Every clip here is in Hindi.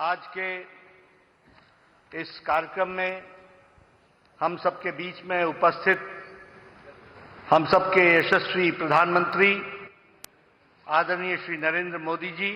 आज के इस कार्यक्रम में हम सबके बीच में उपस्थित हम सबके यशस्वी प्रधानमंत्री आदरणीय श्री नरेंद्र मोदी जी,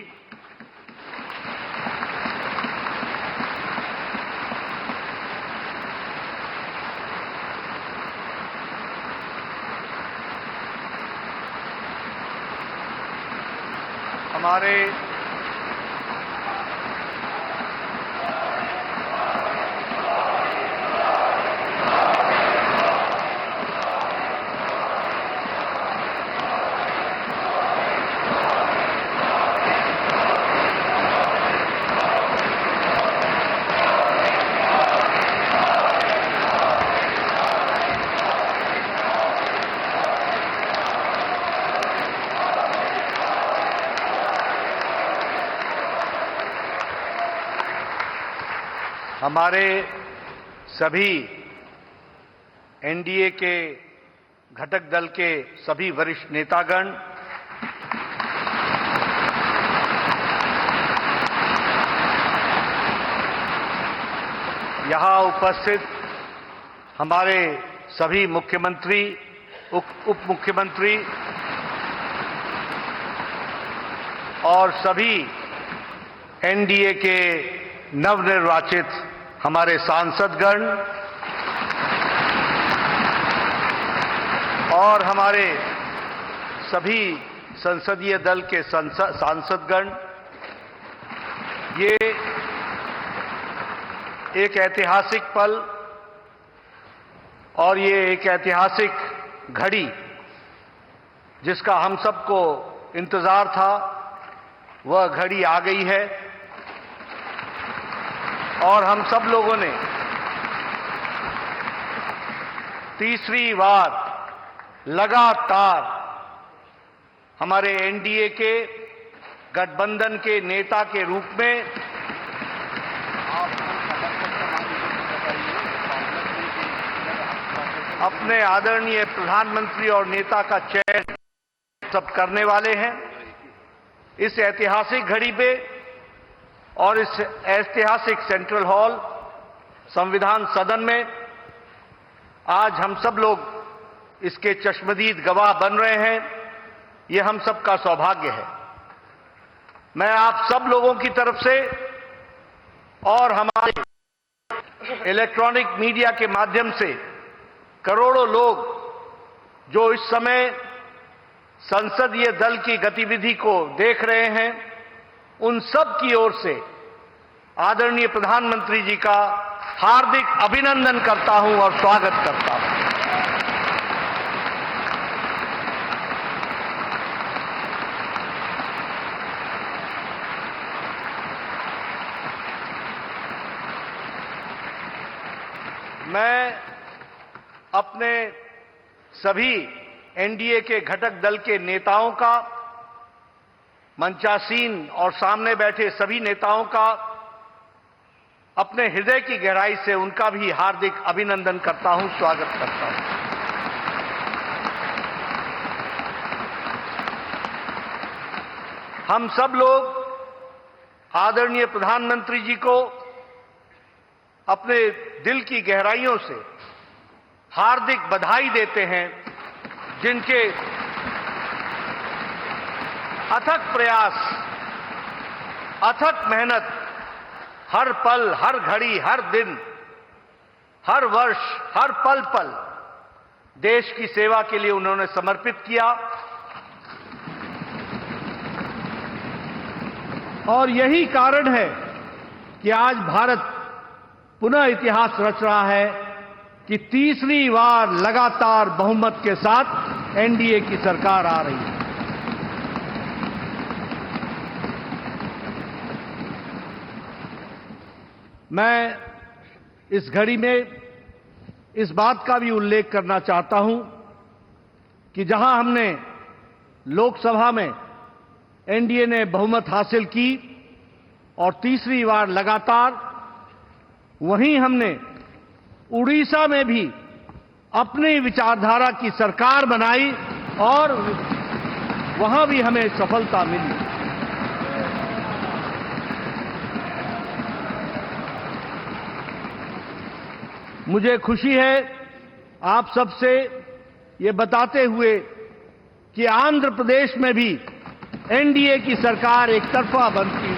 हमारे सभी एनडीए के घटक दल के सभी वरिष्ठ नेतागण, यहां उपस्थित हमारे सभी मुख्यमंत्री, उप मुख्यमंत्री और सभी एनडीए के नवनिर्वाचित हमारे सांसदगण और हमारे सभी संसदीय दल के सांसदगण, ये एक ऐतिहासिक पल और ये एक ऐतिहासिक घड़ी जिसका हम सबको इंतजार था, वह घड़ी आ गई है और हम सब लोगों ने तीसरी बार लगातार हमारे एनडीए के गठबंधन के नेता के रूप में अपने आदरणीय प्रधानमंत्री और नेता का चयन सब करने वाले हैं। इस ऐतिहासिक घड़ी पे और इस ऐतिहासिक सेंट्रल हॉल संविधान सदन में आज हम सब लोग इसके चश्मदीद गवाह बन रहे हैं। ये हम सबका सौभाग्य है। मैं आप सब लोगों की तरफ से और हमारे इलेक्ट्रॉनिक मीडिया के माध्यम से करोड़ों लोग जो इस समय संसदीय दल की गतिविधि को देख रहे हैं, उन सब की ओर से आदरणीय प्रधानमंत्री जी का हार्दिक अभिनंदन करता हूं और स्वागत करता हूं। मैं अपने सभी एनडीए के घटक दल के नेताओं का, मंचासीन और सामने बैठे सभी नेताओं का अपने हृदय की गहराई से उनका भी हार्दिक अभिनंदन करता हूं, स्वागत करता हूं। हम सब लोग आदरणीय प्रधानमंत्री जी को अपने दिल की गहराइयों से हार्दिक बधाई देते हैं, जिनके अथक प्रयास, अथक मेहनत हर पल, हर घड़ी, हर दिन, हर वर्ष, हर पल पल देश की सेवा के लिए उन्होंने समर्पित किया और यही कारण है कि आज भारत पुनः इतिहास रच रहा है कि तीसरी बार लगातार बहुमत के साथ एनडीए की सरकार आ रही है। मैं इस घड़ी में इस बात का भी उल्लेख करना चाहता हूं कि जहां हमने लोकसभा में एनडीए ने बहुमत हासिल की और तीसरी बार लगातार, वहीं हमने उड़ीसा में भी अपनी विचारधारा की सरकार बनाई और वहां भी हमें सफलता मिली। मुझे खुशी है आप सबसे ये बताते हुए कि आंध्र प्रदेश में भी एनडीए की सरकार एक तरफा बनती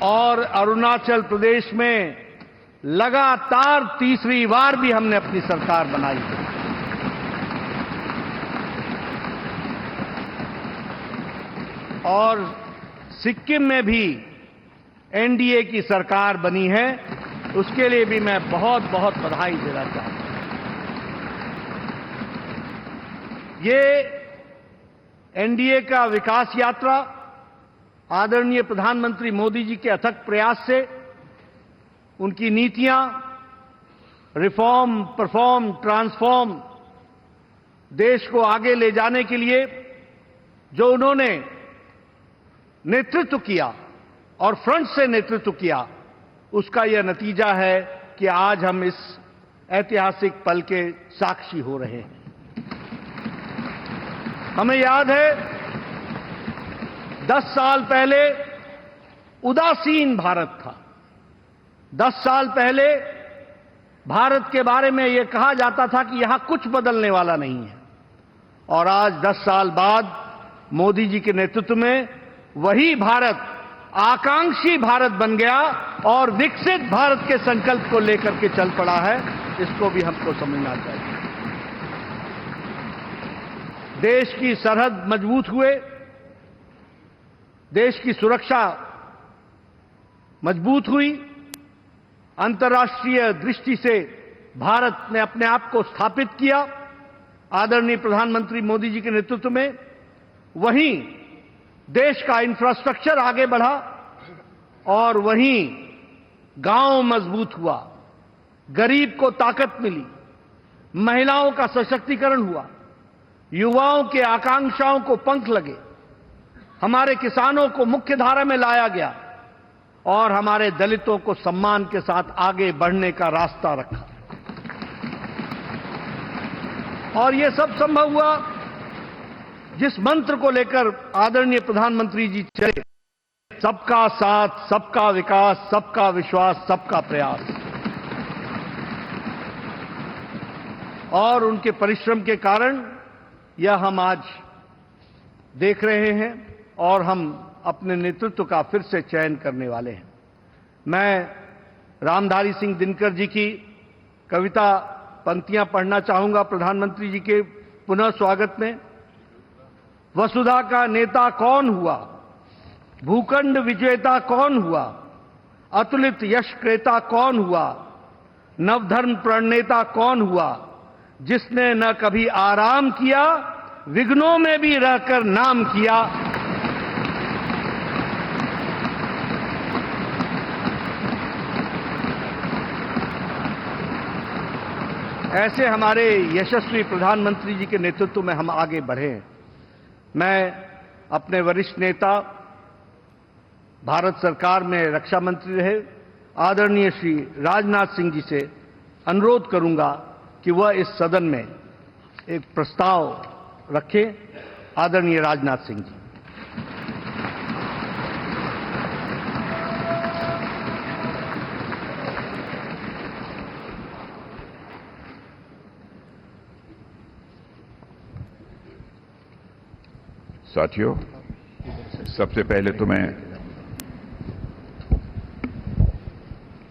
और अरुणाचल प्रदेश में लगातार तीसरी बार भी हमने अपनी सरकार बनाई है। और सिक्किम में भी एनडीए की सरकार बनी है, उसके लिए भी मैं बहुत बहुत बधाई देना चाहता हूं। ये एनडीए का विकास यात्रा आदरणीय प्रधानमंत्री मोदी जी के अथक प्रयास से, उनकी नीतियां रिफॉर्म, परफॉर्म, ट्रांसफॉर्म, देश को आगे ले जाने के लिए जो उन्होंने नेतृत्व किया और फ्रंट से नेतृत्व किया, उसका यह नतीजा है कि आज हम इस ऐतिहासिक पल के साक्षी हो रहे हैं। हमें याद है 10 साल पहले उदासीन भारत था। 10 साल पहले भारत के बारे में यह कहा जाता था कि यहां कुछ बदलने वाला नहीं है, और आज 10 साल बाद मोदी जी के नेतृत्व में वही भारत आकांक्षी भारत बन गया और विकसित भारत के संकल्प को लेकर के चल पड़ा है। इसको भी हमको समझना चाहिए। देश की सरहद मजबूत हुए, देश की सुरक्षा मजबूत हुई, अंतर्राष्ट्रीय दृष्टि से भारत ने अपने आप को स्थापित किया आदरणीय प्रधानमंत्री मोदी जी के नेतृत्व में। वहीं देश का इंफ्रास्ट्रक्चर आगे बढ़ा और वहीं गांव मजबूत हुआ, गरीब को ताकत मिली, महिलाओं का सशक्तिकरण हुआ, युवाओं के आकांक्षाओं को पंख लगे, हमारे किसानों को मुख्य धारा में लाया गया और हमारे दलितों को सम्मान के साथ आगे बढ़ने का रास्ता रखा। और यह सब संभव हुआ जिस मंत्र को लेकर आदरणीय प्रधानमंत्री जी चले, सबका साथ, सबका विकास, सबका विश्वास, सबका प्रयास। और उनके परिश्रम के कारण यह हम आज देख रहे हैं और हम अपने नेतृत्व का फिर से चयन करने वाले हैं। मैं रामधारी सिंह दिनकर जी की कविता पंक्तियां पढ़ना चाहूंगा प्रधानमंत्री जी के पुनः स्वागत में। वसुधा का नेता कौन हुआ, भूखंड विजेता कौन हुआ, अतुलित यश क्रेता कौन हुआ, नवधर्म प्रणेता कौन हुआ, जिसने न कभी आराम किया, विघ्नों में भी रहकर नाम किया। ऐसे हमारे यशस्वी प्रधानमंत्री जी के नेतृत्व में हम आगे बढ़े। मैं अपने वरिष्ठ नेता, भारत सरकार में रक्षा मंत्री रहे आदरणीय श्री राजनाथ सिंह जी से अनुरोध करूंगा कि वह इस सदन में एक प्रस्ताव रखें। आदरणीय राजनाथ सिंह जी। साथियों, सबसे पहले तो मैं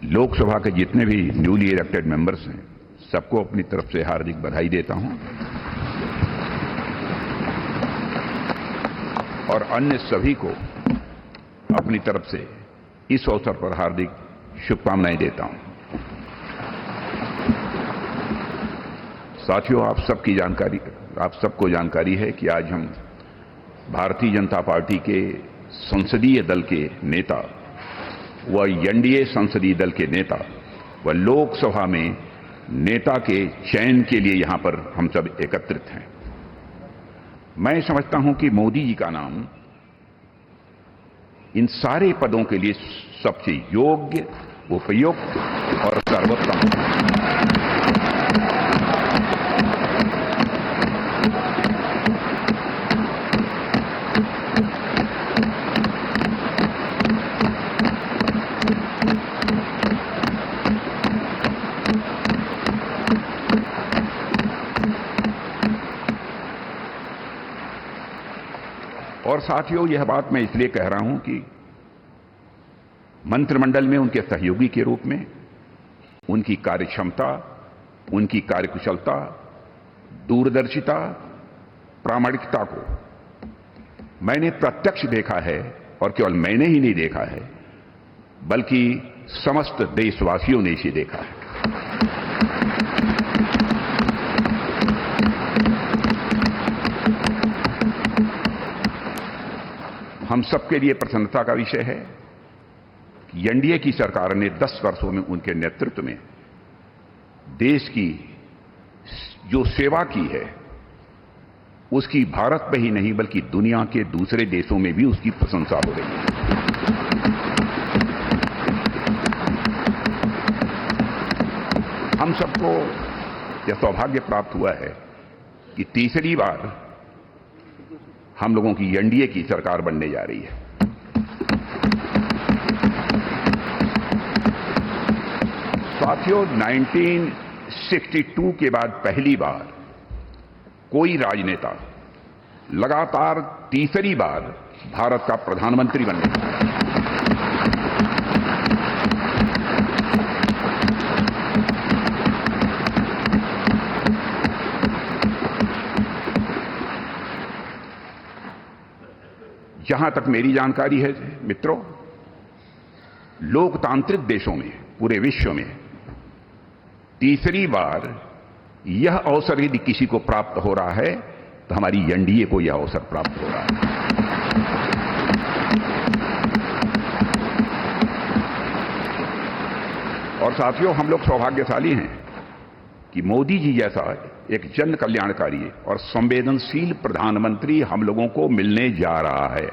लोकसभा के जितने भी न्यूली इलेक्टेड मेंबर्स हैं, सबको अपनी तरफ से हार्दिक बधाई देता हूं और अन्य सभी को अपनी तरफ से इस अवसर पर हार्दिक शुभकामनाएं देता हूं। साथियों, आप सबको जानकारी है कि आज हम भारतीय जनता पार्टी के संसदीय दल के नेता व एनडीए संसदीय दल के नेता व लोकसभा में नेता के चयन के लिए यहां पर हम सब एकत्रित हैं। मैं समझता हूं कि मोदी जी का नाम इन सारे पदों के लिए सबसे योग्य, उपयुक्त और सर्वोत्तम। और साथियों, यह बात मैं इसलिए कह रहा हूं कि मंत्रिमंडल में उनके सहयोगी के रूप में उनकी कार्यक्षमता, उनकी कार्यकुशलता, दूरदर्शिता, प्रामाणिकता को मैंने प्रत्यक्ष देखा है, और केवल मैंने ही नहीं देखा है बल्कि समस्त देशवासियों ने इसे देखा है। हम सबके लिए प्रसन्नता का विषय है कि एनडीए की सरकार ने 10 वर्षों में उनके नेतृत्व में देश की जो सेवा की है उसकी भारत में ही नहीं बल्कि दुनिया के दूसरे देशों में भी उसकी प्रशंसा हो रही है। हम सबको यह सौभाग्य प्राप्त हुआ है कि तीसरी बार हम लोगों की एनडीए की सरकार बनने जा रही है। साथियों, 1962 के बाद पहली बार कोई राजनेता लगातार तीसरी बार भारत का प्रधानमंत्री बनने जा रहा है। जहां तक मेरी जानकारी है मित्रों, लोकतांत्रिक देशों में पूरे विश्व में तीसरी बार यह अवसर यदि किसी को प्राप्त हो रहा है तो हमारी एनडीए को यह अवसर प्राप्त हो रहा है। और साथियों, हम लोग सौभाग्यशाली हैं कि मोदी जी जैसा एक जन कल्याणकारी और संवेदनशील प्रधानमंत्री हम लोगों को मिलने जा रहा है।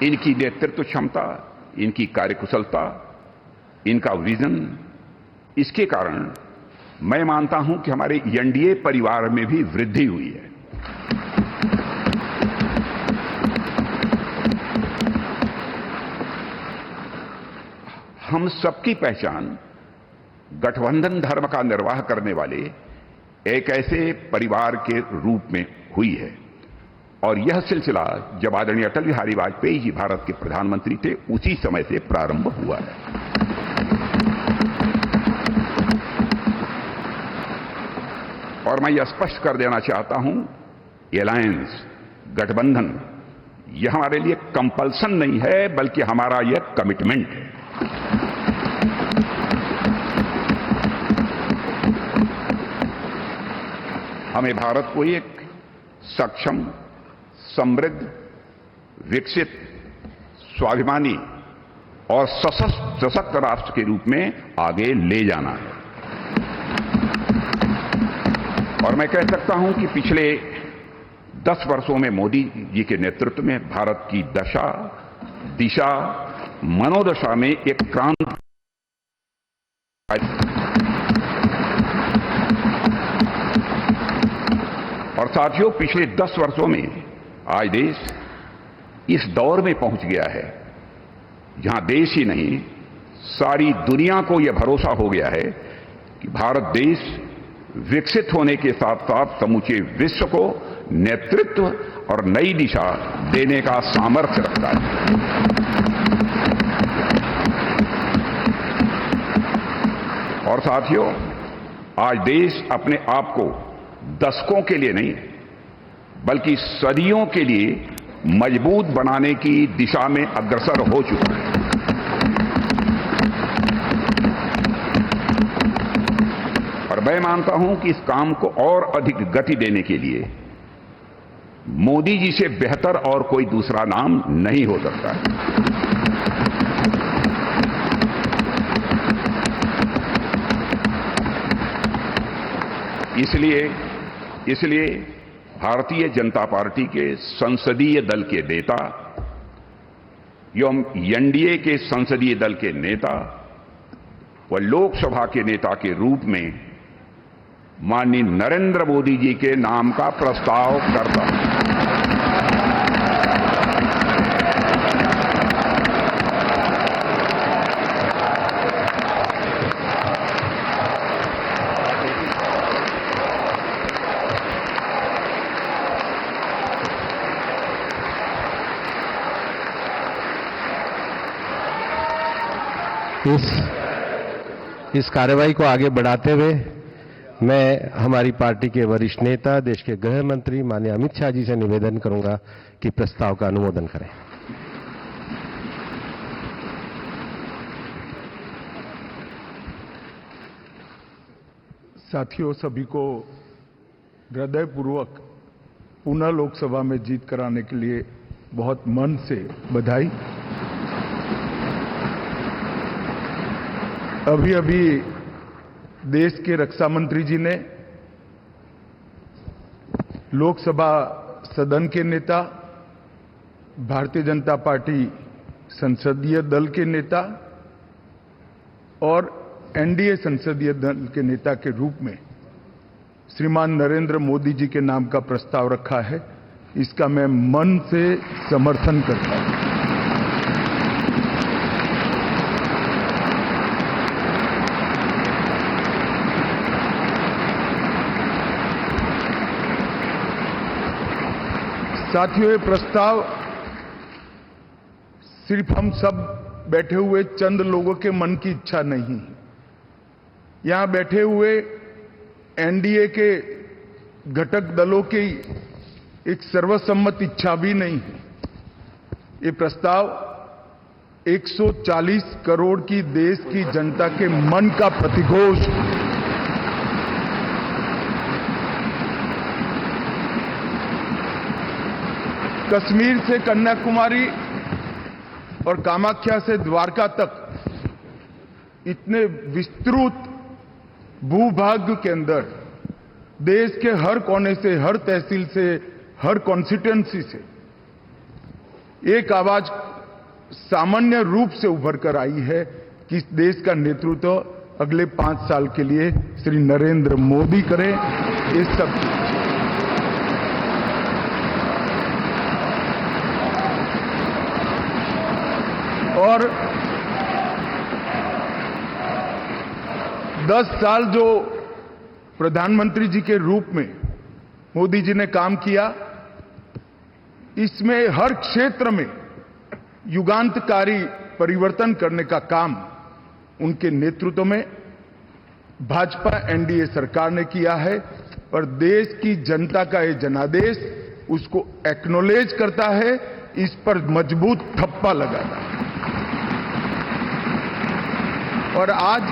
इनकी नेतृत्व क्षमता, इनकी कार्यकुशलता, इनका विजन, इसके कारण मैं मानता हूं कि हमारे एनडीए परिवार में भी वृद्धि हुई है। हम सबकी पहचान गठबंधन धर्म का निर्वाह करने वाले एक ऐसे परिवार के रूप में हुई है, और यह सिलसिला जब आदरणीय अटल बिहारी वाजपेयी जी भारत के प्रधानमंत्री थे उसी समय से प्रारंभ हुआ है। और मैं यह स्पष्ट कर देना चाहता हूं, एलायंस, गठबंधन, यह हमारे लिए कंपल्सन नहीं है बल्कि हमारा यह कमिटमेंट है। हमें भारत को एक सक्षम, समृद्ध, विकसित, स्वाभिमानी और सशक्त राष्ट्र के रूप में आगे ले जाना है। और मैं कह सकता हूं कि पिछले 10 वर्षों में मोदी जी के नेतृत्व में भारत की दशा, दिशा, मनोदशा में एक क्रांति। और साथियों, पिछले 10 वर्षों में आज देश इस दौर में पहुंच गया है जहां देश ही नहीं सारी दुनिया को यह भरोसा हो गया है कि भारत देश विकसित होने के साथ साथ समूचे विश्व को नेतृत्व और नई दिशा देने का सामर्थ्य रखता है। और साथियों, आज देश अपने आप को दशकों के लिए नहीं बल्कि सदियों के लिए मजबूत बनाने की दिशा में अग्रसर हो चुका है। और मैं मानता हूं कि इस काम को और अधिक गति देने के लिए मोदी जी से बेहतर और कोई दूसरा नाम नहीं हो सकता है। इसलिए भारतीय जनता पार्टी के संसदीय दल के नेता एवं एनडीए के संसदीय दल के नेता व लोकसभा के नेता के रूप में माननीय नरेंद्र मोदी जी के नाम का प्रस्ताव करता हूं। इस कार्यवाही को आगे बढ़ाते हुए मैं हमारी पार्टी के वरिष्ठ नेता, देश के गृह मंत्री माननीय अमित शाह जी से निवेदन करूंगा कि प्रस्ताव का अनुमोदन करें। साथियों, सभी को हृदयपूर्वक पुनः लोकसभा में जीत कराने के लिए बहुत मन से बधाई। अभी अभी देश के रक्षा मंत्री जी ने लोकसभा सदन के नेता, भारतीय जनता पार्टी संसदीय दल के नेता और एनडीए संसदीय दल के नेता के रूप में श्रीमान नरेंद्र मोदी जी के नाम का प्रस्ताव रखा है। इसका मैं मन से समर्थन करता हूं। साथियों, ये प्रस्ताव सिर्फ हम सब बैठे हुए चंद लोगों के मन की इच्छा नहीं है। यहां बैठे हुए एनडीए के घटक दलों की एक सर्वसम्मत इच्छा भी नहीं है। ये प्रस्ताव 140 करोड़ की देश की जनता के मन का प्रतिघोष। कश्मीर से कन्याकुमारी और कामाख्या से द्वारका तक इतने विस्तृत भूभाग के अंदर देश के हर कोने से, हर तहसील से, हर कॉन्स्टिट्यूएंसी से एक आवाज सामान्य रूप से उभर कर आई है कि इस देश का नेतृत्व अगले 5 साल के लिए श्री नरेंद्र मोदी करें। इस सब और 10 साल जो प्रधानमंत्री जी के रूप में मोदी जी ने काम किया, इसमें हर क्षेत्र में युगांतकारी परिवर्तन करने का काम उनके नेतृत्व में भाजपा एनडीए सरकार ने किया है और देश की जनता का ये जनादेश उसको एक्नॉलेज करता है, इस पर मजबूत ठप्पा लगाता है। और आज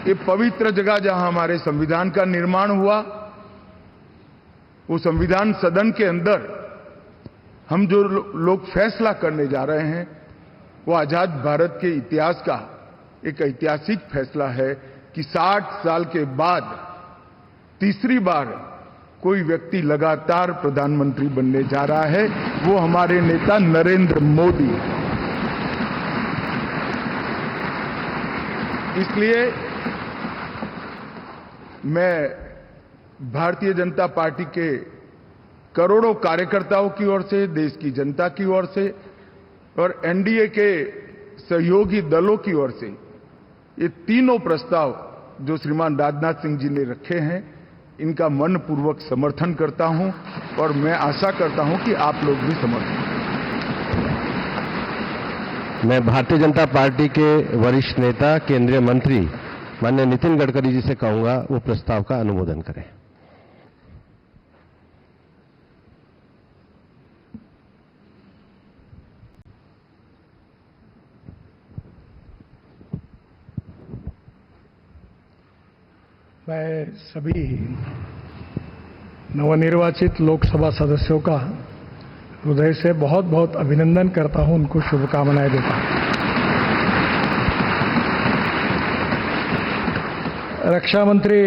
ये पवित्र जगह जहां हमारे संविधान का निर्माण हुआ, वो संविधान सदन के अंदर हम जो लोग फैसला करने जा रहे हैं, वो आजाद भारत के इतिहास का एक ऐतिहासिक फैसला है कि 60 साल के बाद तीसरी बार कोई व्यक्ति लगातार प्रधानमंत्री बनने जा रहा है, वो हमारे नेता नरेंद्र मोदी है। इसलिए मैं भारतीय जनता पार्टी के करोड़ों कार्यकर्ताओं की ओर से, देश की जनता की ओर से और एनडीए के सहयोगी दलों की ओर से ये तीनों प्रस्ताव जो श्रीमान राजनाथ सिंह जी ने रखे हैं, इनका मनपूर्वक समर्थन करता हूं और मैं आशा करता हूं कि आप लोग भी समर्थन करें। मैं भारतीय जनता पार्टी के वरिष्ठ नेता, केंद्रीय मंत्री माननीय नितिन गडकरी जी से कहूंगा वो प्रस्ताव का अनुमोदन करें। मैं सभी नवनिर्वाचित लोकसभा सदस्यों का हृदय से बहुत बहुत अभिनंदन करता हूं, उनको शुभकामनाएं देता हूं। रक्षा मंत्री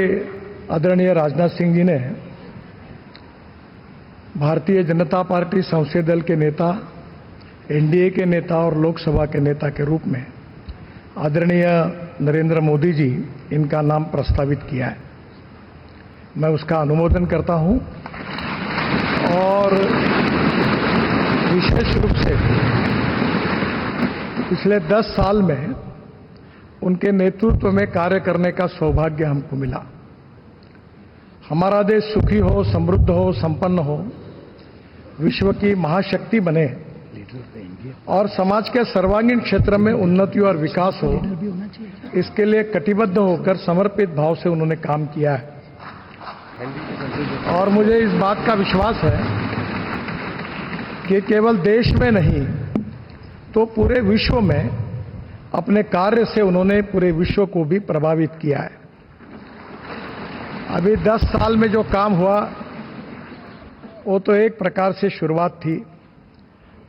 आदरणीय राजनाथ सिंह जी ने भारतीय जनता पार्टी संसदीय दल के नेता, एनडीए के नेता और लोकसभा के नेता के रूप में आदरणीय नरेंद्र मोदी जी इनका नाम प्रस्तावित किया है। मैं उसका अनुमोदन करता हूं और विशेष रूप से पिछले 10 साल में उनके नेतृत्व में कार्य करने का सौभाग्य हमको मिला। हमारा देश सुखी हो, समृद्ध हो, संपन्न हो, विश्व की महाशक्ति बने, लीडर ऑफ इंडिया और समाज के सर्वांगीण क्षेत्र में उन्नति और विकास हो, इसके लिए कटिबद्ध होकर समर्पित भाव से उन्होंने काम किया है। और मुझे इस बात का विश्वास है कि केवल देश में नहीं तो पूरे विश्व में अपने कार्य से उन्होंने पूरे विश्व को भी प्रभावित किया है। अभी 10 साल में जो काम हुआ वो तो एक प्रकार से शुरुआत थी,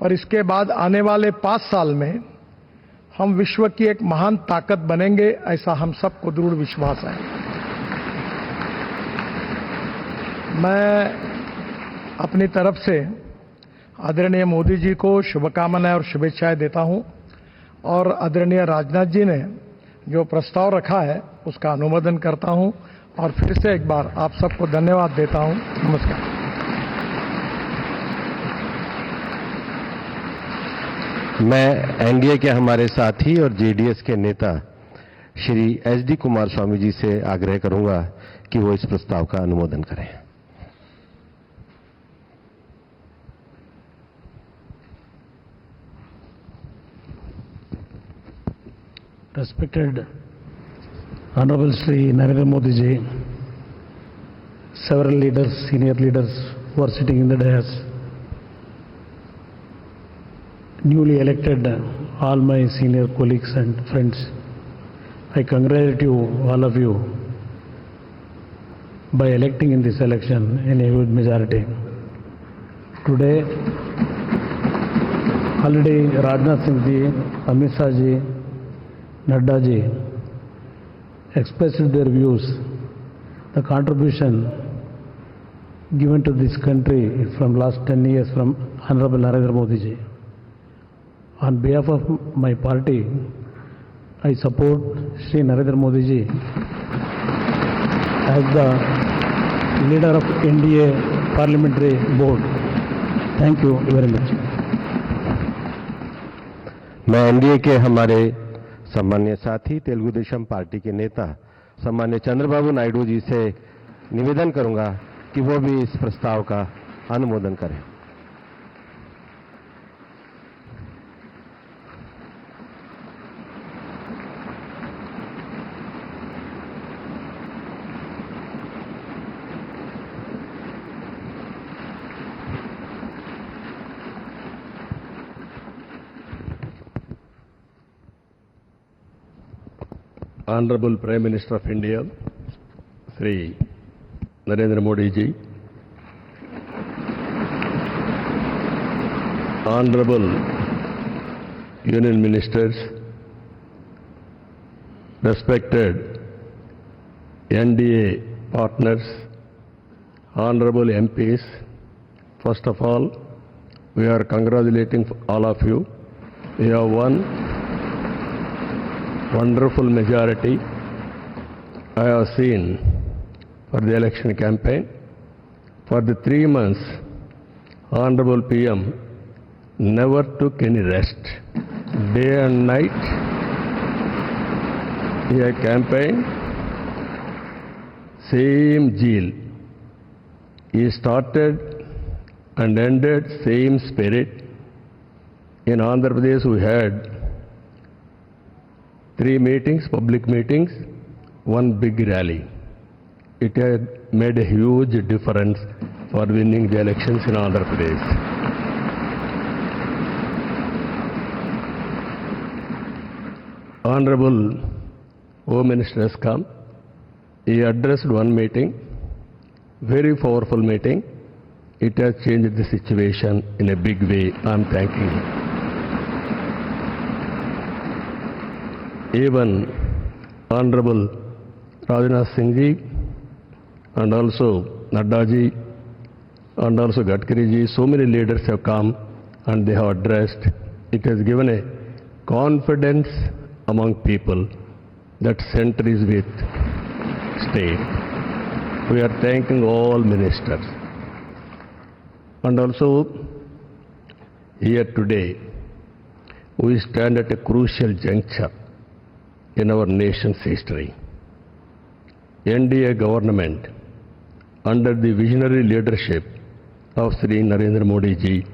पर इसके बाद आने वाले 5 साल में हम विश्व की एक महान ताकत बनेंगे, ऐसा हम सबको दृढ़ विश्वास है। मैं अपनी तरफ से आदरणीय मोदी जी को शुभकामनाएं और शुभेच्छाएं देता हूं और आदरणीय राजनाथ जी ने जो प्रस्ताव रखा है उसका अनुमोदन करता हूं और फिर से एक बार आप सबको धन्यवाद देता हूं। नमस्कार। मैं एनडीए के हमारे साथी और जेडीएस के नेता श्री एचडी कुमार स्वामी जी से आग्रह करूंगा कि वो इस प्रस्ताव का अनुमोदन करें। Respected Honorable Shri Narendra Modi ji, several leaders, senior leaders who are sitting in the dais, newly elected all my senior colleagues and friends, I congratulate you, all of you, by electing in this election in a huge majority. Today, already Rajnath Singh ji, Amit Shah ji, Nadda ji expressed their views. The contribution given to this country from last 10 years from Honorable Narendra Modi ji. On behalf of my party, I support Shri Narendra Modi ji as the leader of NDA Parliamentary Board. Thank you very much. मैं एनडीए के हमारे सम्मान्य साथी तेलुगु देशम पार्टी के नेता सम्मान्य चंद्रबाबू नायडू जी से निवेदन करूंगा कि वो भी इस प्रस्ताव का अनुमोदन करें। Honorable Prime Minister of India, Shri Narendra Modi ji, Honorable Union Ministers, respected NDA partners, Honorable MPs, first of all, we are congratulating all of you. We have won wonderful majority I have seen for the election campaign. For the 3 months, Honorable PM never took any rest. Day and night, he had campaigned, same zeal. He started and ended same spirit. In Andhra Pradesh, we had 3 meetings, public meetings, 1 big rally. It had made a huge difference for winning the elections in Andhra Pradesh. Honorable Home Minister has come. He addressed 1 meeting, very powerful meeting. It has changed the situation in a big way. I am thanking him. Even Honorable Rajnath Singh ji and also Nadda ji and also Gadkari ji, so many leaders have come and they have addressed. It has given a confidence among people that center is with state. We are thanking all ministers. And also here today, we stand at a crucial juncture in our nation's history. NDA government, under the visionary leadership of Shri Narendra Modi ji,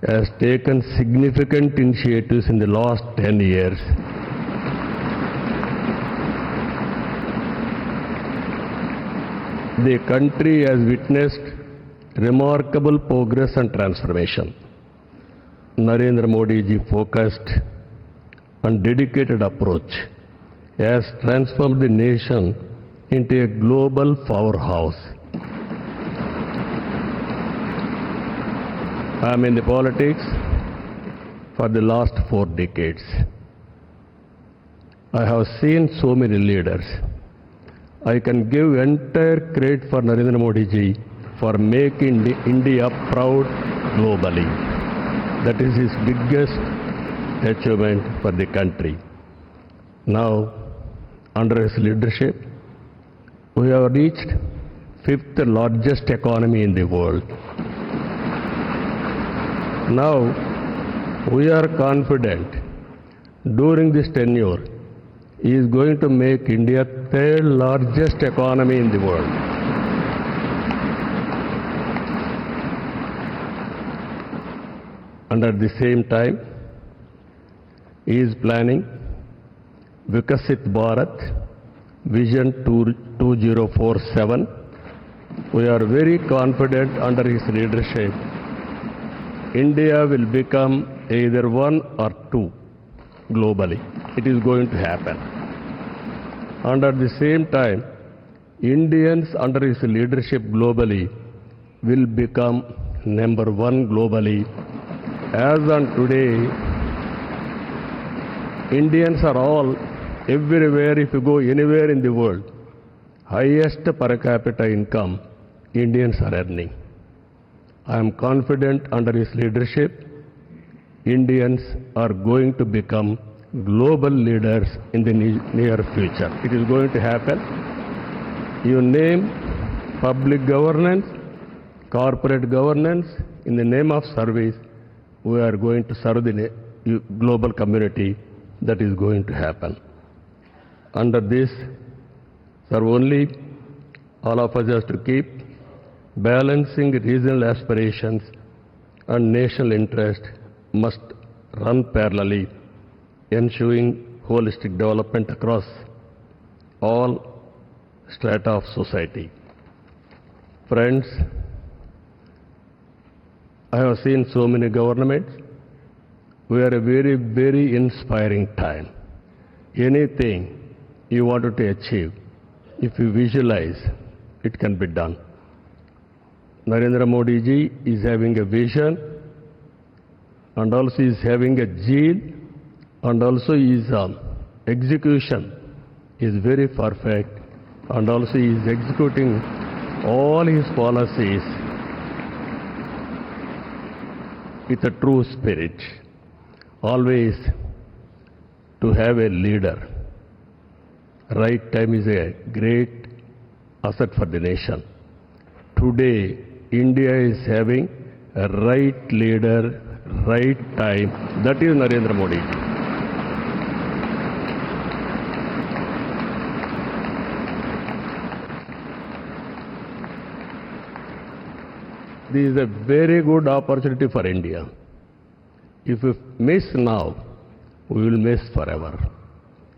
has taken significant initiatives in the last 10 years. The country has witnessed remarkable progress and transformation. Narendra Modi ji focused and dedicated approach has transformed the nation into a global powerhouse. I am in the politics for the last 4 decades. I have seen so many leaders. I can give entire credit for Narendra Modi ji for making India proud globally. That is his biggest achievement for the country. Now, under his leadership, we have reached 5th largest economy in the world. Now, we are confident during this tenure, he is going to make India 3rd largest economy in the world. And at the same time, he is planning Vikasit Bharat Vision 2047. We are very confident under his leadership, India will become either 1 or 2 globally. It is going to happen. And at the same time, Indians under his leadership globally will become number 1 globally. As on today, Indians are all everywhere. If you go anywhere in the world, highest per capita income Indians are earning. I am confident under his leadership, Indians are going to become global leaders in the near future. It is going to happen. You name public governance, corporate governance, in the name of service, we are going to serve the global community. That is going to happen. Under this, sir, only all of us have to keep balancing regional aspirations and national interest must run parallelly, ensuring holistic development across all strata of society. Friends, I have seen so many governments. We are a very, very inspiring time. Anything you wanted to achieve, if you visualize, it can be done. Narendra Modi ji is having a vision, and also is having a zeal, and also his execution is very perfect, and also he is executing all his policies with a true spirit. Always to have a leader. Right time is a great asset for the nation. Today, India is having a right leader, right time. That is Narendra Modi. This is a very good opportunity for India. If we miss now, we will miss forever.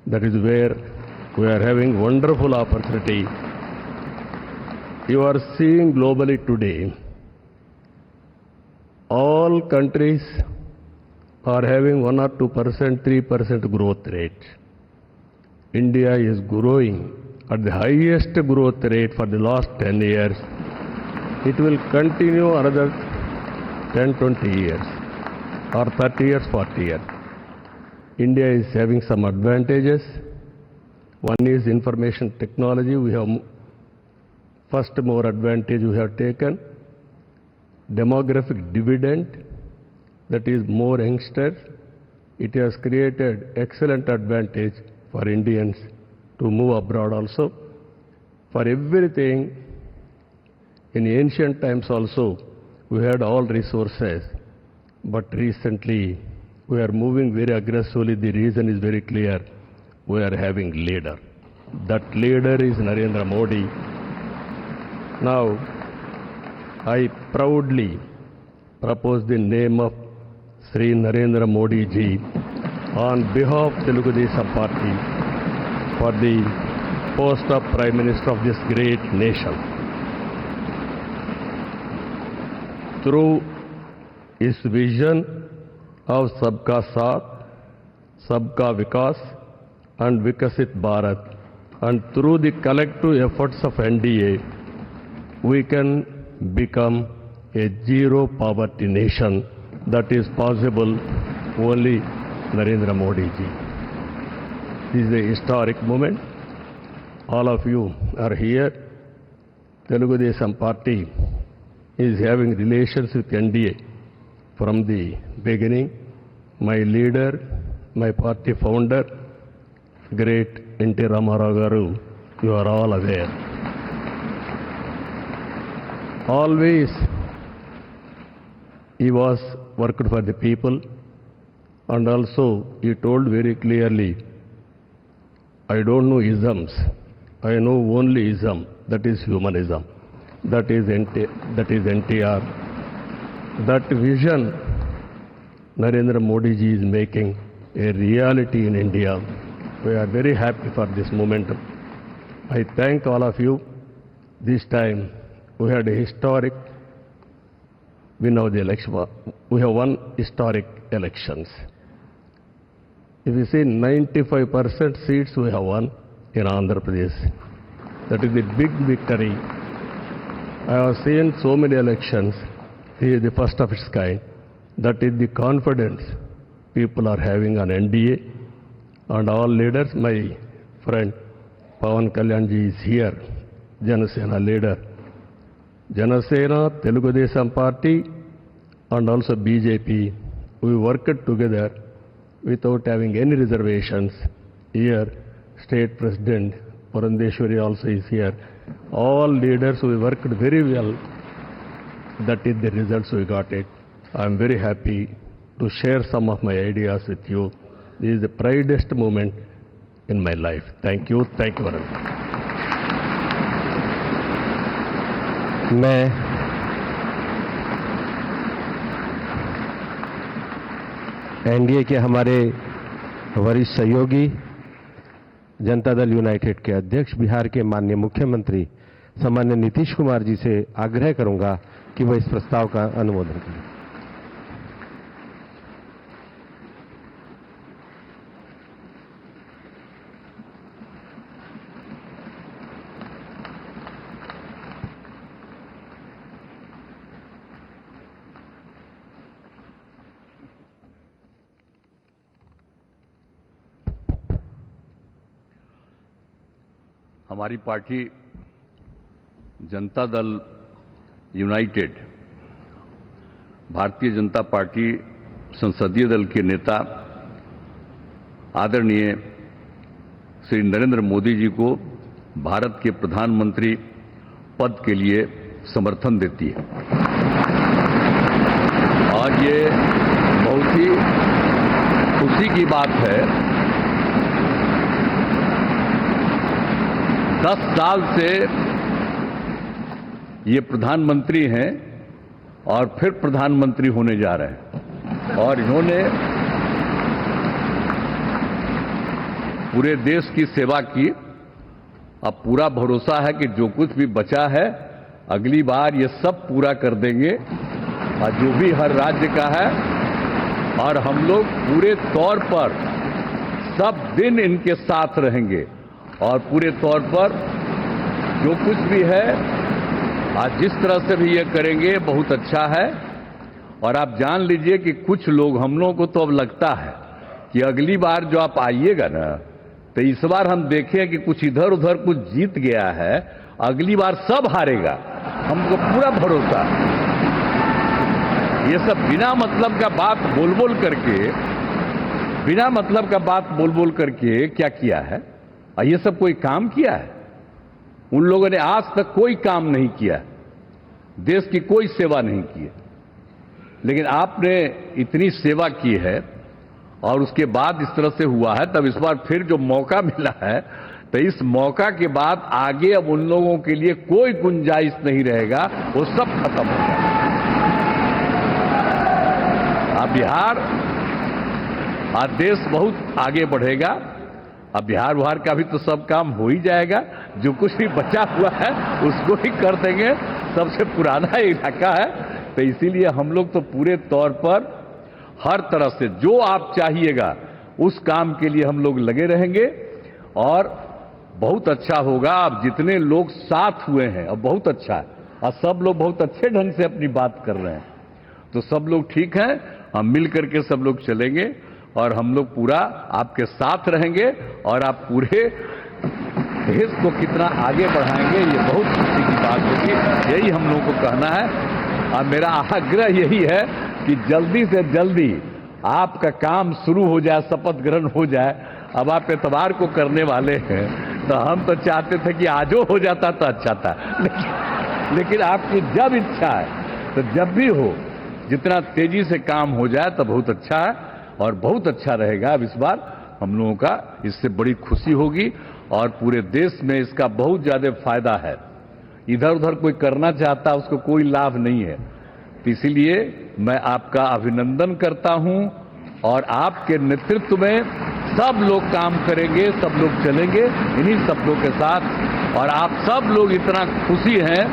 That is where we are having wonderful opportunity. You are seeing globally today, all countries are having 1 or 2%, 3% growth rate. India is growing at the highest growth rate for the last 10 years. It will continue another 10, 20 years. Or 30 years, 40 years. India is having some advantages. One is information technology. We have first more advantage we have taken. Demographic dividend, that is more youngsters. It has created excellent advantage for Indians to move abroad also. For everything, in ancient times also, we had all resources. But recently, we are moving very aggressively. The reason is very clear. We are having leader. That leader is Narendra Modi. Now, I proudly propose the name of Sri Narendra Modi ji on behalf of Telugu Desam Party for the post of Prime Minister of this great nation. Through his vision of Sabka Saath, Sabka Vikas and Vikasit Bharat, and through the collective efforts of NDA, we can become a zero poverty nation. That is possible only Narendra Modi ji. This is a historic moment. All of you are here. Telugu Desam Party is having relations with NDA from the beginning. My leader, my party founder, great N.T. Ramarao Garu, you are all aware. Always he was worked for the people, and also he told very clearly, I don't know isms, I know only ism, that is humanism, that is NTR. That vision Narendra Modi ji is making a reality in India. We are very happy for this momentum. I thank all of you. This time we had a historic, we know the election, we have won historic elections. If you see 95% seats we have won in Andhra Pradesh. That is the big victory. I have seen so many elections. This is the first of its kind. That is the confidence people are having on NDA. And all leaders, my friend Pawan Kalyan ji is here, Janasena leader. Janasena, Telugu Desam Party and also BJP, we worked together without having any reservations. Here, State President Purandeshwari also is here. All leaders, we worked very well. That is the results we got it. I am very happy to share some of my ideas with you. This is the proudest moment in my life. Thank you very much. मैं एनडीए के हमारे वरिष्ठ सहयोगी जनता दल यूनाइटेड के अध्यक्ष बिहार के माननीय मुख्यमंत्री सम्मान्य नीतीश कुमार जी से आग्रह करूंगा कि वह इस प्रस्ताव का अनुमोदन करें। हमारी party Janata Dal United Bharatiya Janata party संसदीय दल के नेता आदरणीय श्री नरेंद्र मोदी जी को भारत के प्रधानमंत्री पद के लिए समर्थन देती है। और ये बहुत ही खुशी की बात है। 10 साल से ये प्रधानमंत्री हैं और फिर प्रधानमंत्री होने जा रहे हैं और इन्होंने पूरे देश की सेवा की। अब पूरा भरोसा है कि जो कुछ भी बचा है अगली बार ये सब पूरा कर देंगे और जो भी हर राज्य का है, और हम लोग पूरे तौर पर सब दिन इनके साथ रहेंगे और पूरे तौर पर जो कुछ भी है आज जिस तरह से भी ये करेंगे बहुत अच्छा है। और आप जान लीजिए कि कुछ लोग, हम लोगों को तो अब लगता है कि अगली बार जो आप आइएगा ना, तो इस बार हम देखें कि कुछ इधर उधर कुछ जीत गया है, अगली बार सब हारेगा, हमको पूरा भरोसा। ये सब बिना मतलब का बात बोल बोल करके क्या किया है? ये सब कोई काम किया है? उन लोगों ने आज तक कोई काम नहीं किया, देश की कोई सेवा नहीं की है। लेकिन आपने इतनी सेवा की है और उसके बाद इस तरह से हुआ है, तब इस बार फिर जो मौका मिला है, तो इस मौका के बाद आगे अब उन लोगों के लिए कोई गुंजाइश नहीं रहेगा, वो सब खत्म हो जाएगा। अब बिहार, आज देश बहुत आगे बढ़ेगा। अब बिहार का भी तो सब काम हो ही जाएगा, जो कुछ भी बचा हुआ है उसको ही कर देंगे। सबसे पुराना इलाका है, तो इसीलिए हम लोग तो पूरे तौर पर हर तरह से जो आप चाहिएगा उस काम के लिए हम लोग लगे रहेंगे और बहुत अच्छा होगा। अब जितने लोग साथ हुए हैं अब बहुत अच्छा है और सब लोग बहुत अच्छे ढंग से अपनी बात कर रहे हैं, तो सब लोग ठीक हैं। हम मिल करके सब लोग चलेंगे और हम लोग पूरा आपके साथ रहेंगे और आप पूरे देश को कितना आगे बढ़ाएंगे ये बहुत खुशी की बात होगी। यही हम लोगों को कहना है और मेरा आग्रह यही है कि जल्दी से जल्दी आपका काम शुरू हो जाए, शपथ ग्रहण हो जाए। अब आप इतवार को करने वाले हैं, तो हम तो चाहते थे कि आजो हो जाता तो अच्छा था, लेकिन आपकी जब इच्छा है तो जब भी हो, जितना तेजी से काम हो जाए तो बहुत अच्छा है और बहुत अच्छा रहेगा। अब इस बार हम लोगों का इससे बड़ी खुशी होगी और पूरे देश में इसका बहुत ज्यादा फायदा है। इधर उधर कोई करना चाहता है उसको कोई लाभ नहीं है, तो इसीलिए मैं आपका अभिनंदन करता हूं और आपके नेतृत्व में सब लोग काम करेंगे, सब लोग चलेंगे इन्हीं सब लोग के साथ। और आप सब लोग इतना खुशी हैं,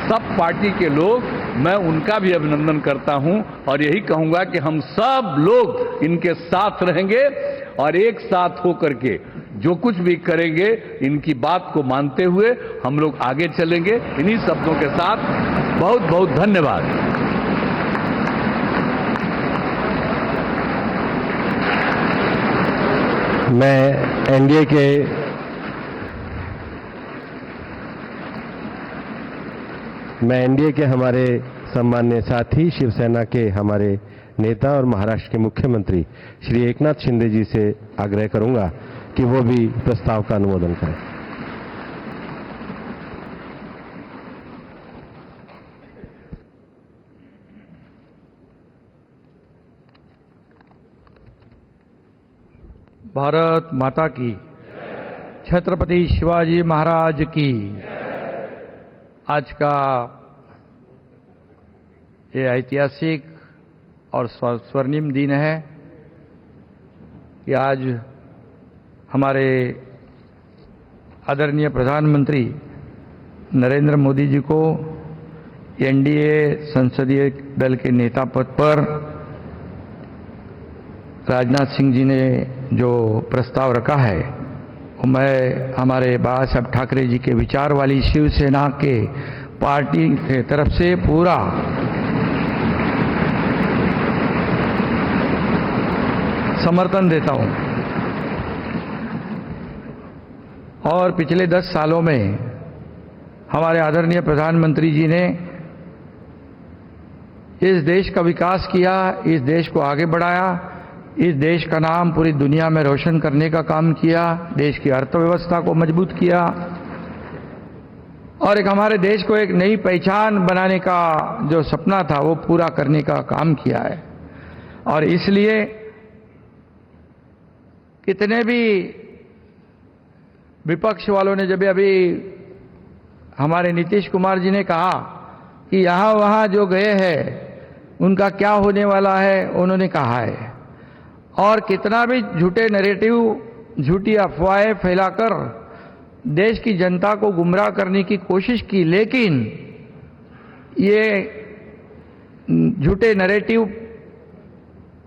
सब पार्टी के लोग, मैं उनका भी अभिनंदन करता हूं और यही कहूंगा कि हम सब लोग इनके साथ रहेंगे और एक साथ होकर के जो कुछ भी करेंगे इनकी बात को मानते हुए हम लोग आगे चलेंगे। इन्हीं शब्दों के साथ बहुत बहुत धन्यवाद। मैं एनडीए के हमारे सम्मान्य साथी शिवसेना के हमारे नेता और महाराष्ट्र के मुख्यमंत्री श्री एकनाथ शिंदे जी से आग्रह करूंगा कि वो भी प्रस्ताव का अनुमोदन करें। भारत माता की, छत्रपति शिवाजी महाराज की। आज का ये ऐतिहासिक और स्वर्णिम दिन है कि आज हमारे आदरणीय प्रधानमंत्री नरेंद्र मोदी जी को एनडीए संसदीय दल के नेता पद पर राजनाथ सिंह जी ने जो प्रस्ताव रखा है, वो मैं हमारे बाला साहब ठाकरे जी के विचार वाली शिवसेना के पार्टी के तरफ से पूरा समर्थन देता हूं। और पिछले 10 सालों में हमारे आदरणीय प्रधानमंत्री जी ने इस देश का विकास किया, इस देश को आगे बढ़ाया, इस देश का नाम पूरी दुनिया में रोशन करने का काम किया, देश की अर्थव्यवस्था को मजबूत किया और एक हमारे देश को एक नई पहचान बनाने का जो सपना था वो पूरा करने का काम किया है। और इसलिए कितने भी विपक्ष वालों ने जब अभी हमारे नीतीश कुमार जी ने कहा कि यहां वहां जो गए हैं उनका क्या होने वाला है, उन्होंने कहा है। और कितना भी झूठे नैरेटिव, झूठी अफवाहें फैलाकर देश की जनता को गुमराह करने की कोशिश की, लेकिन ये झूठे नैरेटिव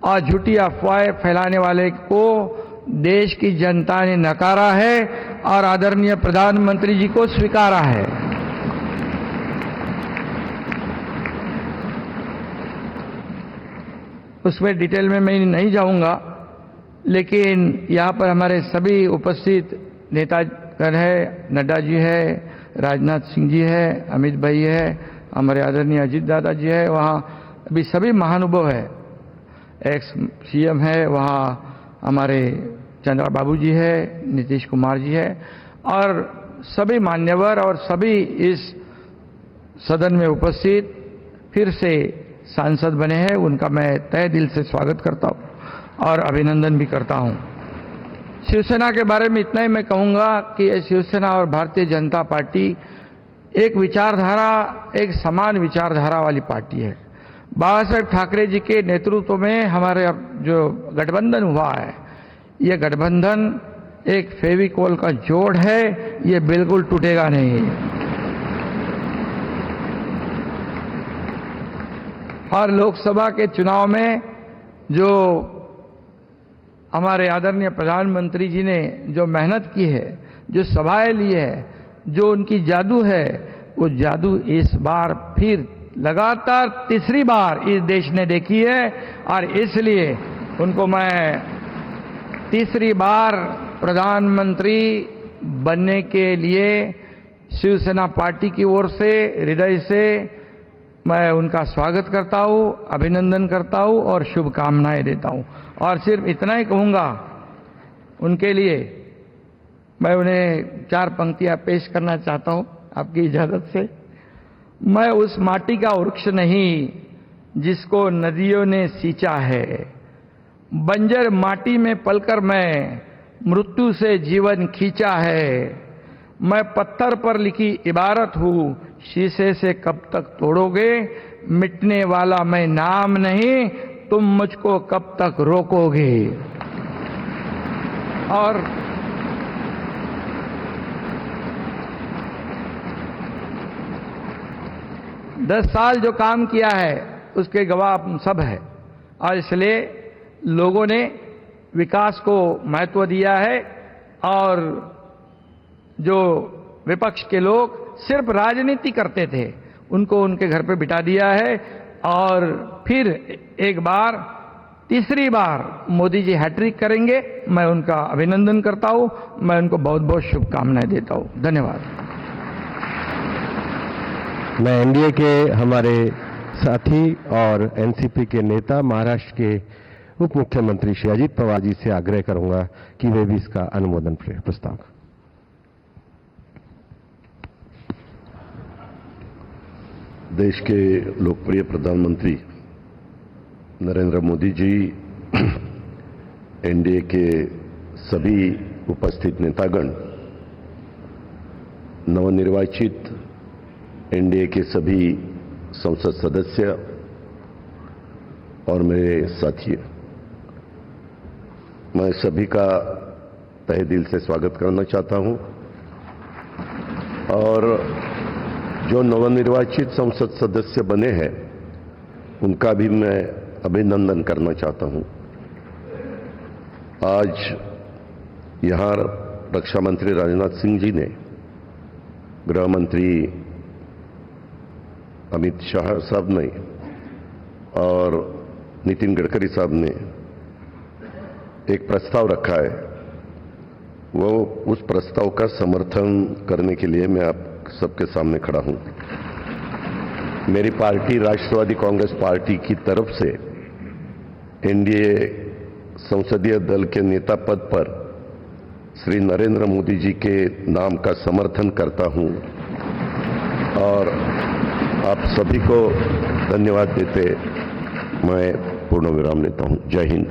और झूठी अफवाहें फैलाने वाले को देश की जनता ने नकारा है और आदरणीय प्रधानमंत्री जी को स्वीकारा है। उसमें डिटेल में मैं नहीं जाऊंगा, लेकिन यहाँ पर हमारे सभी उपस्थित नेतागण है, नड्डा जी है, राजनाथ सिंह जी है, अमित भाई है, हमारे आदरणीय अजीत दादा जी है, वहाँ अभी सभी महानुभाव है, एक्स सीएम है, वहाँ हमारे चंद्रा बाबू जी है, नीतीश कुमार जी है और सभी मान्यवर और सभी इस सदन में उपस्थित फिर से सांसद बने हैं, उनका मैं तहे दिल से स्वागत करता हूं और अभिनंदन भी करता हूं। शिवसेना के बारे में इतना ही मैं कहूंगा कि शिवसेना और भारतीय जनता पार्टी एक विचारधारा, एक समान विचारधारा वाली पार्टी है। बाबा साहेब ठाकरे जी के नेतृत्व में हमारे जो गठबंधन हुआ है, ये गठबंधन एक फेविकोल का जोड़ है, ये बिल्कुल टूटेगा नहीं। और लोकसभा के चुनाव में जो हमारे आदरणीय प्रधानमंत्री जी ने जो मेहनत की है, जो सभाएं ली है, जो उनकी जादू है, वो जादू इस बार फिर लगातार तीसरी बार इस देश ने देखी है। और इसलिए उनको मैं तीसरी बार प्रधानमंत्री बनने के लिए शिवसेना पार्टी की ओर से हृदय से मैं उनका स्वागत करता हूं, अभिनंदन करता हूं और शुभकामनाएं देता हूं। और सिर्फ इतना ही कहूंगा, उनके लिए मैं उन्हें 4 पंक्तियां पेश करना चाहता हूं आपकी इजाजत से। मैं उस माटी का वृक्ष नहीं जिसको नदियों ने सींचा है, बंजर माटी में पलकर मैं मृत्यु से जीवन खींचा है। मैं पत्थर पर लिखी इबारत हूं, शीशे से कब तक तोड़ोगे, मिटने वाला मैं नाम नहीं, तुम मुझको कब तक रोकोगे। और दस साल जो काम किया है उसके गवाह हम सब है। और इसलिए लोगों ने विकास को महत्व दिया है और जो विपक्ष के लोग सिर्फ राजनीति करते थे उनको उनके घर पे बिठा दिया है। और फिर एक बार तीसरी बार मोदी जी हैट्रिक करेंगे, मैं उनका अभिनंदन करता हूं, मैं उनको बहुत बहुत शुभकामनाएं देता हूं। धन्यवाद। मैं एनडीए के हमारे साथी और एनसीपी के नेता महाराष्ट्र के उप मुख्यमंत्री श्री अजीत पवार जी से आग्रह करूंगा कि वे भी इसका अनुमोदन प्रस्ताव। देश के लोकप्रिय प्रधानमंत्री नरेंद्र मोदी जी, एनडीए के सभी उपस्थित नेतागण, नवनिर्वाचित एनडीए के सभी संसद सदस्य और मेरे साथी, मैं सभी का तहे दिल से स्वागत करना चाहता हूं। और जो नवनिर्वाचित संसद सदस्य बने हैं उनका भी मैं अभिनंदन करना चाहता हूं। आज यहां रक्षा मंत्री राजनाथ सिंह जी ने, गृह मंत्री अमित शाह साहब ने और नितिन गडकरी साहब ने एक प्रस्ताव रखा है। वो उस प्रस्ताव का समर्थन करने के लिए मैं आप सबके सामने खड़ा हूं। मेरी पार्टी राष्ट्रवादी कांग्रेस पार्टी की तरफ से एनडीए संसदीय दल के नेता पद पर श्री नरेंद्र मोदी जी के नाम का समर्थन करता हूं और आप सभी को धन्यवाद देते मैं पूर्ण विराम लेता हूं। जय हिंद।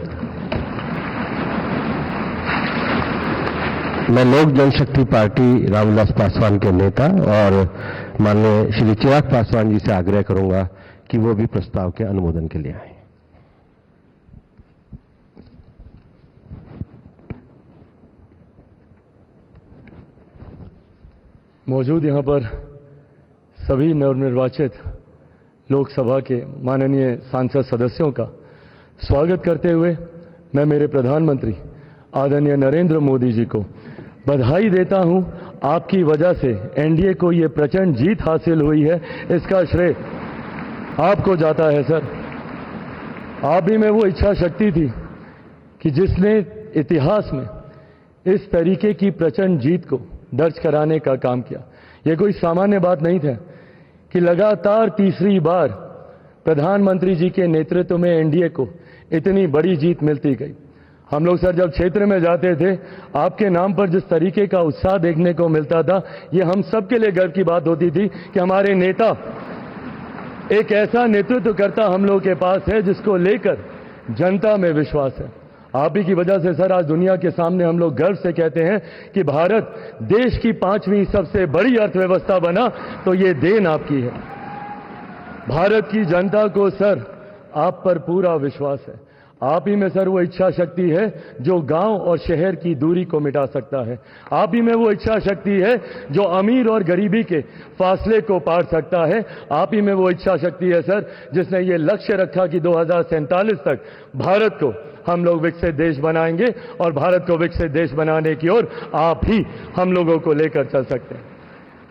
मैं लोक जनशक्ति पार्टी रामविलास पासवान के नेता और माननीय श्री चिराग पासवान जी से आग्रह करूंगा कि वो भी प्रस्ताव के अनुमोदन के लिए आए। मौजूद यहां पर सभी नवनिर्वाचित लोकसभा के माननीय सांसद सदस्यों का स्वागत करते हुए मैं मेरे प्रधानमंत्री आदरणीय नरेंद्र मोदी जी को बधाई देता हूं। आपकी वजह से एनडीए को ये प्रचंड जीत हासिल हुई है, इसका श्रेय आपको जाता है सर। आप ही में वो इच्छा शक्ति थी कि जिसने इतिहास में इस तरीके की प्रचंड जीत को दर्ज कराने का काम किया। ये कोई सामान्य बात नहीं था कि लगातार तीसरी बार प्रधानमंत्री जी के नेतृत्व में एनडीए को इतनी बड़ी जीत मिलती गई। हम लोग सर जब क्षेत्र में जाते थे, आपके नाम पर जिस तरीके का उत्साह देखने को मिलता था, ये हम सबके लिए गर्व की बात होती थी कि हमारे नेता एक ऐसा नेतृत्व करता हम लोग के पास है जिसको लेकर जनता में विश्वास है। आप ही की वजह से सर आज दुनिया के सामने हम लोग गर्व से कहते हैं कि भारत देश की 5वीं सबसे बड़ी अर्थव्यवस्था बना, तो ये देन आपकी है। भारत की जनता को सर आप पर पूरा विश्वास है। आप ही में सर वो इच्छा शक्ति है जो गांव और शहर की दूरी को मिटा सकता है। आप ही में वो इच्छा शक्ति है जो अमीर और गरीबी के फासले को पार सकता है। आप ही में वो इच्छा शक्ति है सर जिसने ये लक्ष्य रखा कि 2047 तक भारत को हम लोग विकसित देश बनाएंगे और भारत को विकसित देश बनाने की ओर आप ही हम लोगों को लेकर चल सकते हैं।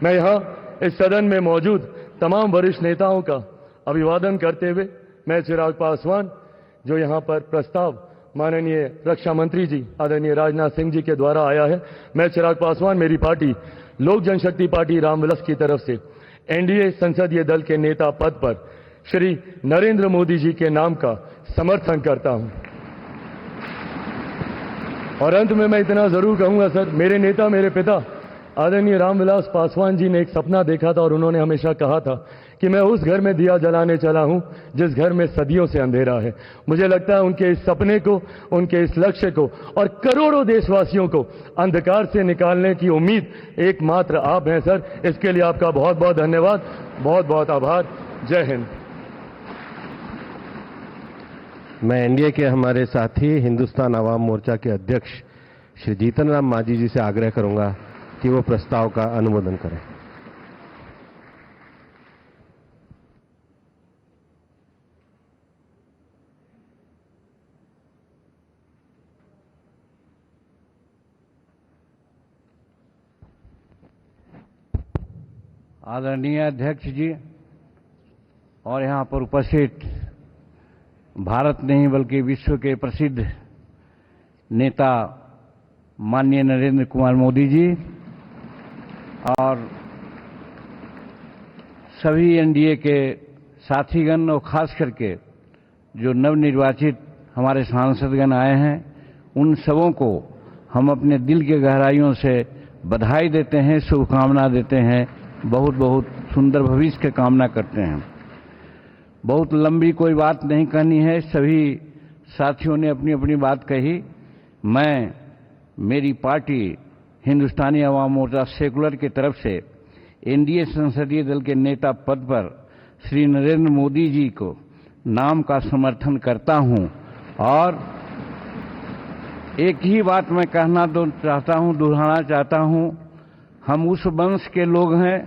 मैं यहाँ इस सदन में मौजूद तमाम वरिष्ठ नेताओं का अभिवादन करते हुए मैं चिराग पासवान जो यहाँ पर प्रस्ताव माननीय रक्षा मंत्री जी आदरणीय राजनाथ सिंह जी के द्वारा आया है, मैं चिराग पासवान मेरी पार्टी लोक जनशक्ति पार्टी रामविलास की तरफ से एनडीए संसदीय दल के नेता पद पर श्री नरेंद्र मोदी जी के नाम का समर्थन करता हूं। और अंत में मैं इतना जरूर कहूंगा सर, मेरे नेता मेरे पिता आदरणीय रामविलास पासवान जी ने एक सपना देखा था और उन्होंने हमेशा कहा था कि मैं उस घर में दिया जलाने चला हूं जिस घर में सदियों से अंधेरा है। मुझे लगता है उनके इस सपने को, उनके इस लक्ष्य को और करोड़ों देशवासियों को अंधकार से निकालने की उम्मीद एकमात्र आप हैं सर। इसके लिए आपका बहुत बहुत धन्यवाद, बहुत बहुत आभार। जय हिंद। मैं एनडीए के हमारे साथी हिंदुस्तान अवाम मोर्चा के अध्यक्ष श्री जीतन राम मांझी जी से आग्रह करूंगा कि वो प्रस्ताव का अनुमोदन करें। आदरणीय अध्यक्ष जी और यहाँ पर उपस्थित भारत नहीं बल्कि विश्व के प्रसिद्ध नेता माननीय नरेंद्र कुमार मोदी जी और सभी एनडीए के साथीगण और खास करके जो नवनिर्वाचित हमारे सांसदगण आए हैं, उन सबों को हम अपने दिल के गहराइयों से बधाई देते हैं, शुभकामना देते हैं, बहुत बहुत सुंदर भविष्य की कामना करते हैं। बहुत लंबी कोई बात नहीं कहनी है, सभी साथियों ने अपनी अपनी बात कही। मैं मेरी पार्टी हिंदुस्तानी अवाम मोर्चा सेकुलर की तरफ से एनडीए संसदीय दल के नेता पद पर श्री नरेंद्र मोदी जी को नाम का समर्थन करता हूं और एक ही बात मैं कहना दोहराना चाहता हूं। हम उस वंश के लोग हैं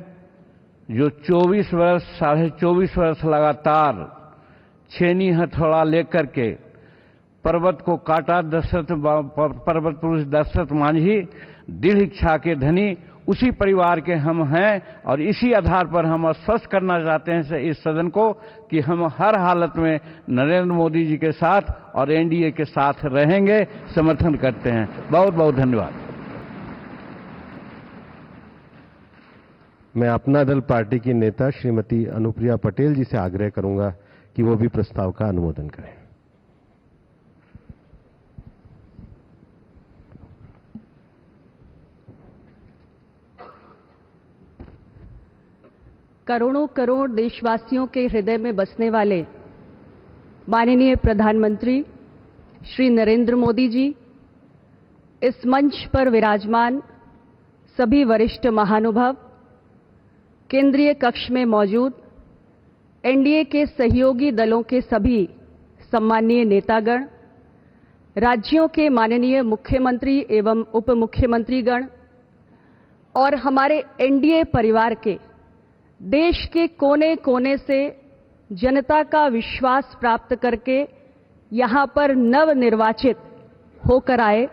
जो 24 वर्ष, 24.5 वर्ष लगातार छेनी हथौड़ा लेकर के पर्वत को काटा। पर्वत पुरुष दशरथ मांझी दृढ़ इच्छा के धनी उसी परिवार के हम हैं और इसी आधार पर हम आश्वस्त करना चाहते हैं इस सदन को कि हम हर हालत में नरेंद्र मोदी जी के साथ और एनडीए के साथ रहेंगे, समर्थन करते हैं। बहुत बहुत धन्यवाद। मैं अपना दल पार्टी की नेता श्रीमती अनुप्रिया पटेल जी से आग्रह करूंगा कि वो भी प्रस्ताव का अनुमोदन करें। करोड़ों करोड़ देशवासियों के हृदय में बसने वाले माननीय प्रधानमंत्री श्री नरेंद्र मोदी जी, इस मंच पर विराजमान सभी वरिष्ठ महानुभाव, केंद्रीय कक्ष में मौजूद एनडीए के सहयोगी दलों के सभी सम्माननीय नेतागण, राज्यों के माननीय मुख्यमंत्री एवं उप मुख्यमंत्रीगण और हमारे एनडीए परिवार के देश के कोने कोने से जनता का विश्वास प्राप्त करके यहां पर नवनिर्वाचित होकर आए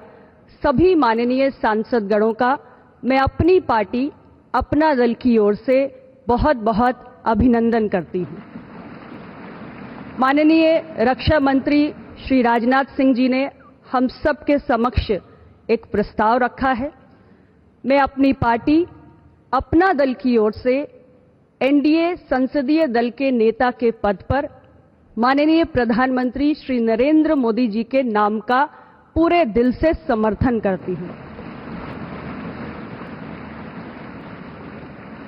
सभी माननीय सांसदगणों का मैं अपनी पार्टी, अपना दल की ओर से बहुत बहुत अभिनंदन करती हूं। माननीय रक्षा मंत्री श्री राजनाथ सिंह जी ने हम सबके समक्ष एक प्रस्ताव रखा है। मैं अपनी पार्टी, अपना दल की ओर से एनडीए संसदीय दल के नेता के पद पर माननीय प्रधानमंत्री श्री नरेंद्र मोदी जी के नाम का पूरे दिल से समर्थन करती हूं।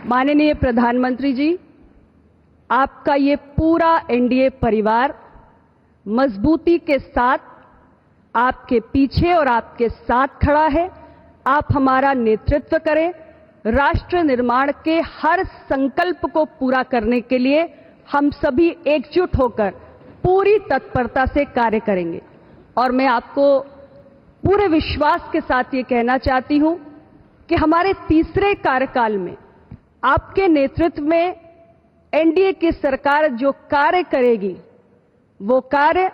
माननीय प्रधानमंत्री जी, आपका ये पूरा एनडीए परिवार मजबूती के साथ आपके पीछे और आपके साथ खड़ा है। आप हमारा नेतृत्व करें, राष्ट्र निर्माण के हर संकल्प को पूरा करने के लिए हम सभी एकजुट होकर पूरी तत्परता से कार्य करेंगे। और मैं आपको पूरे विश्वास के साथ ये कहना चाहती हूं कि हमारे तीसरे कार्यकाल में आपके नेतृत्व में एनडीए की सरकार जो कार्य करेगी, वो कार्य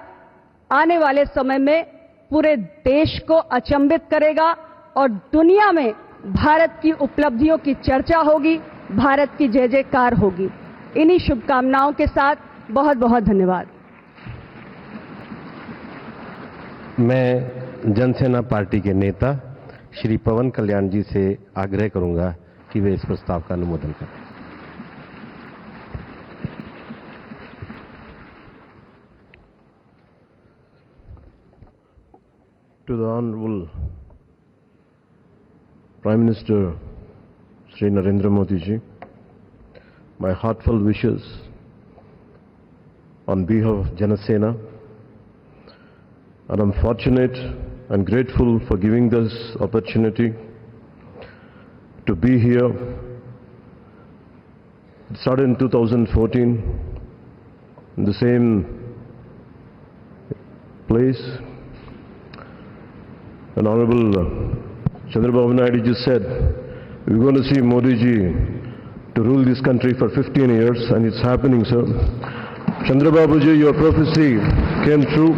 आने वाले समय में पूरे देश को अचंभित करेगा और दुनिया में भारत की उपलब्धियों की चर्चा होगी, भारत की जय जयकार होगी। इन्हीं शुभकामनाओं के साथ बहुत बहुत धन्यवाद। मैं जनसेना पार्टी के नेता श्री पवन कल्याण जी से आग्रह करूंगा कि वे इस प्रस्ताव का अनुमोदन करें। To the Honorable Prime Minister Sri Narendra Modi ji, my heartfelt wishes on behalf of Janasena, and I'm fortunate and grateful for giving this opportunity to be here. It started in 2014 in the same place. And Honorable Chandrababu Naidu ji said, we're going to see Modi ji to rule this country for 15 years, and it's happening, sir. Chandrababu ji, your prophecy came true.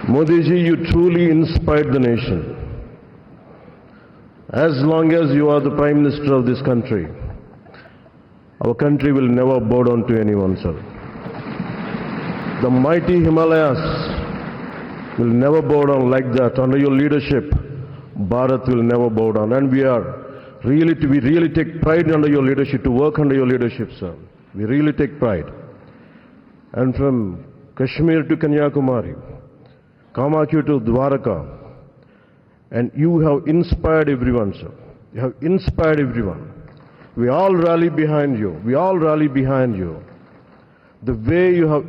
Modi ji, you truly inspired the nation. As long as you are the Prime Minister of this country, our country will never bow down to anyone, sir. The mighty Himalayas will never bow down like that. Under your leadership, Bharat will never bow down. And we really take pride under your leadership, to work under your leadership, sir. We really take pride. And from Kashmir to Kanyakumari, Kamakya to Dwaraka, and you have inspired everyone, sir. You have inspired everyone. We all rally behind you. We all rally behind you. The way you have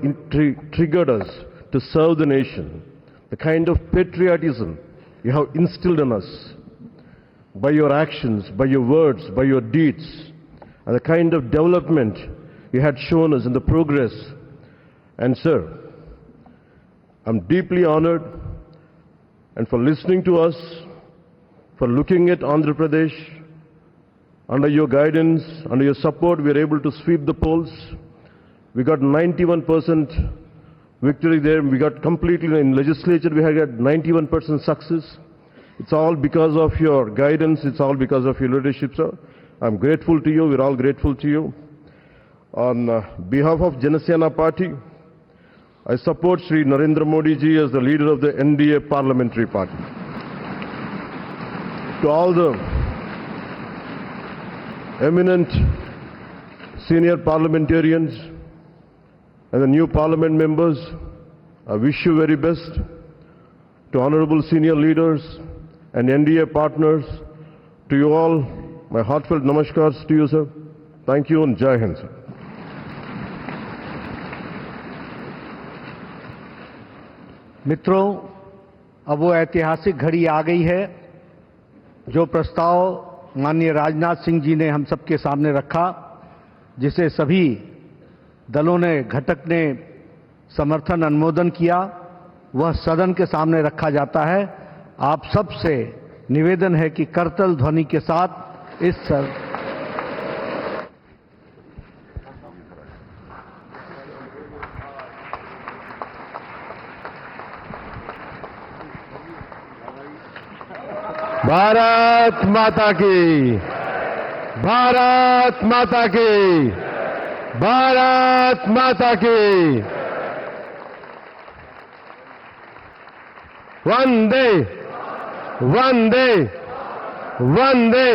triggered us to serve the nation, the kind of patriotism you have instilled in us by your actions, by your words, by your deeds, and the kind of development you had shown us in the progress. And sir, I'm deeply honored, and for listening to us, for looking at Andhra Pradesh. Under your guidance, under your support, we are able to sweep the polls. We got 91% victory there. We got completely in legislature, we had got 91% success. It's all because of your guidance. It's all because of your leadership, sir. I'm grateful to you. We're all grateful to you. On behalf of Janasena Party, I support Sri Narendra Modi ji as the leader of the NDA Parliamentary Party. To all the eminent senior parliamentarians and the new parliament members, I wish you very best. To honorable senior leaders and NDA partners, to you all, my heartfelt namaskars to you, sir. Thank you and Jai Hind, sir. मित्रों, अब वो ऐतिहासिक घड़ी आ गई है जो प्रस्ताव माननीय राजनाथ सिंह जी ने हम सबके सामने रखा, जिसे सभी दलों ने, घटक ने समर्थन अनुमोदन किया, वह सदन के सामने रखा जाता है। आप सबसे निवेदन है कि करतल ध्वनि के साथ इस भारत माता की, भारत माता की, भारत माता की। वंदे वंदे वंदे